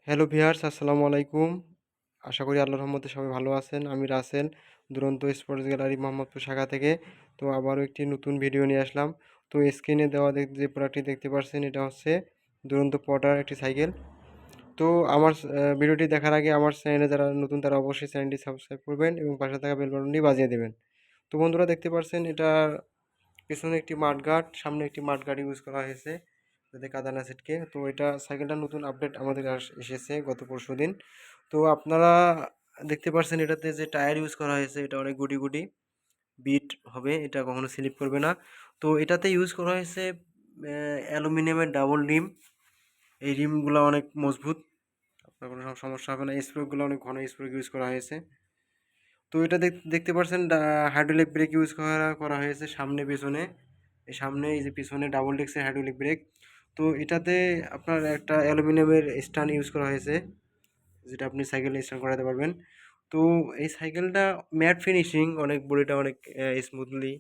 Hello viewers, আসসালামু আলাইকুম। আশা করি আল্লাহর রহমতে সবাই ভালো আছেন। আমি রাসেল, দুরন্ত স্পোর্টস গ্যালারি মোহাম্মদপুর শাখা থেকে। তো আবারও একটি নতুন ভিডিও নিয়ে আসলাম। তো স্ক্রিনে দেওয়া যে প্রোডাক্টটি দেখতে পাচ্ছেন, এটা হচ্ছে দুরন্ত পটার একটি সাইকেল। তো আমার ভিডিওটি দেখার আগে আমার চ্যানেলে যারা নতুন তারা অবশ্যই চ্যানেলটি সাবস্ক্রাইব করবেন এবং পাশে থাকা বেল বাটনটি বাজিয়ে দেবেন। তো বন্ধুরা দেখতে পাচ্ছেন, এটার পেছনে একটি মাঠগার্ড, সামনে একটি মাঠগার্ড ইউজ করা হয়েছে যাতে কাদা না ছিটকে। তো এটা সাইকেলটার নতুন আপডেট আমাদের এসেছে গত পরশুদিন। তো আপনারা দেখতে পাচ্ছেন এটাতে যে টায়ার ইউজ করা হয়েছে, এটা অনেক গুটি গুটি বিট হবে, এটা কখনো স্লিপ করবে না। তো এটাতে ইউজ করা হয়েছে অ্যালুমিনিয়ামের ডাবল রিম। এই রিমগুলো অনেক মজবুত, আপনার কোনো সমস্যা হবে না। স্প্রোকগুলো অনেক ঘন স্প্রোক ইউজ করা হয়েছে। তো এটা দেখতে পাচ্ছেন হাইড্রোলিক ব্রেক ইউজ করা হয়েছে সামনে পেছনে। এই সামনে এই যে পিছনে ডাবল ডিস্কের হাইড্রোলিক ব্রেক। তো এটাতে আপনার একটা অ্যালুমিনিয়ামের স্ট্যান্ড ইউজ করা হয়েছে, যেটা আপনি সাইকেলে স্ট্যান্ড করাতে পারবেন। তো এই সাইকেলটা ম্যাট ফিনিশিং, অনেক বডিটা অনেক স্মুথলি।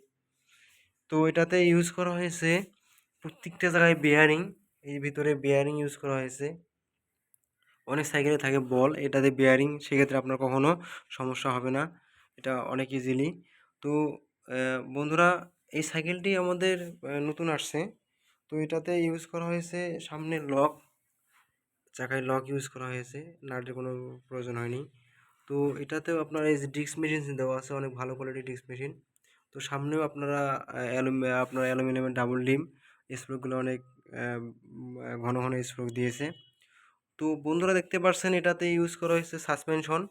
তো এটাতে ইউজ করা হয়েছে প্রত্যেকটা জায়গায় বেয়ারিং, এই ভিতরে বেয়ারিং ইউজ করা হয়েছে। অনেক সাইকেলে থাকে বল, এটাতে বেয়ারিং, সেক্ষেত্রে আপনার কখনো সমস্যা হবে না, এটা অনেক ইজিলি। তো বন্ধুরা, এই সাইকেলটি আমাদের নতুন আসছে। তো এটাতে ইউজ করা হয়েছে সামনে লক, চাকায় লক ইউজ করা হয়েছে, নাটের কোনো প্রয়োজন হয়নি। তো এটাতেও আপনার এই যে ডিস্ক মেশিন দেওয়া আছে, অনেক ভালো কোয়ালিটির ডিস্ক মেশিন। তো সামনেও আপনারা আপনার অ্যালুমিনিয়ামের ডাবল ডিম, স্প্রোকগুলো অনেক ঘন ঘন স্প্রোক দিয়েছে। তো বন্ধুরা দেখতে পাচ্ছেন এটাতে ইউজ করা হয়েছে সাসপেনশন,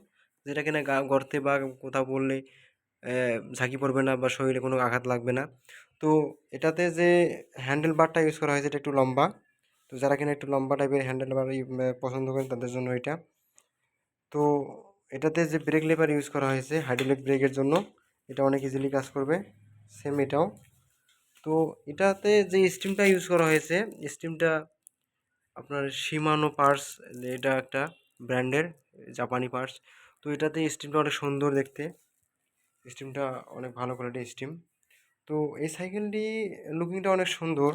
যেটা কিনা গর্তে বা কোথাও পড়লে ঝাঁকি পড়বে না বা শরীরে কোনো আঘাত লাগবে না। তো এটাতে যে হ্যান্ডেল বারটা ইউজ করা হয়েছে, এটা একটু লম্বা। তো যারা কিনা একটু লম্বা টাইপের হ্যান্ডেল বার পছন্দ করেন তাদের জন্য এটা। তো এটাতে যে ব্রেক লেভার ইউজ করা হয়েছে হাইড্রোলিক ব্রেকের জন্য, এটা অনেক ইজিলি কাজ করবে। সেম এটাও। তো এটাতে যে স্টিমটা ইউজ করা হয়েছে, স্টিমটা আপনার শিমানো পার্টস, এটা একটা ব্র্যান্ডের জাপানি পার্টস। তো এটাতে স্টিমটা অনেক সুন্দর দেখতে, স্টিমটা অনেক ভালো কোয়ালিটির স্টিম। তো এই সাইকেলটি লুকিংটা অনেক সুন্দর।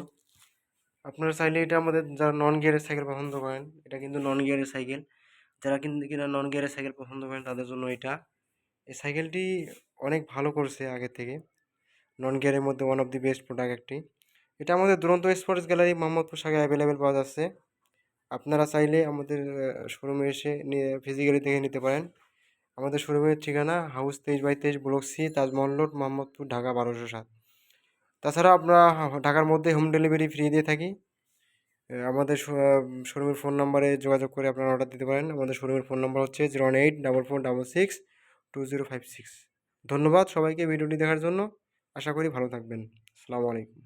আপনারা চাইলে এটা, আমাদের যারা নন গিয়ারের সাইকেল পছন্দ করেন, এটা কিন্তু নন গিয়ারের সাইকেল, যারা কিন্তু কিনা নন গিয়ারের সাইকেল পছন্দ করেন তাদের জন্য এটা। এই সাইকেলটি অনেক ভালো করছে আগের থেকে, নন গিয়ারের মধ্যে one of the best product একটি। এটা আমাদের দুরন্ত স্পোর্টস গ্যালারি মোহাম্মদপুর শাখায় অ্যাভেলেবেল পাওয়া যাচ্ছে। আপনারা চাইলে আমাদের শোরুমে এসে নিয়ে ফিজিক্যালি দেখে নিতে পারেন। আমাদের শোরুমের ঠিকানা house 23/23 block C, Taj Mahal road, Mohammadpur, Dhaka 1207। তাছাড়া আমরা ঢাকার মধ্যে হোম ডেলিভারি ফ্রি দিয়ে থাকি। আমাদের শোরুমের ফোন নাম্বারে যোগাযোগ করে আপনারা অর্ডার দিতে পারেন। আমাদের শোরুমের ফোন নাম্বার হচ্ছে 01844662056। ধন্যবাদ সবাইকে ভিডিওটি দেখার জন্য। আশা করি ভালো থাকবেন। আসসালামু আলাইকুম।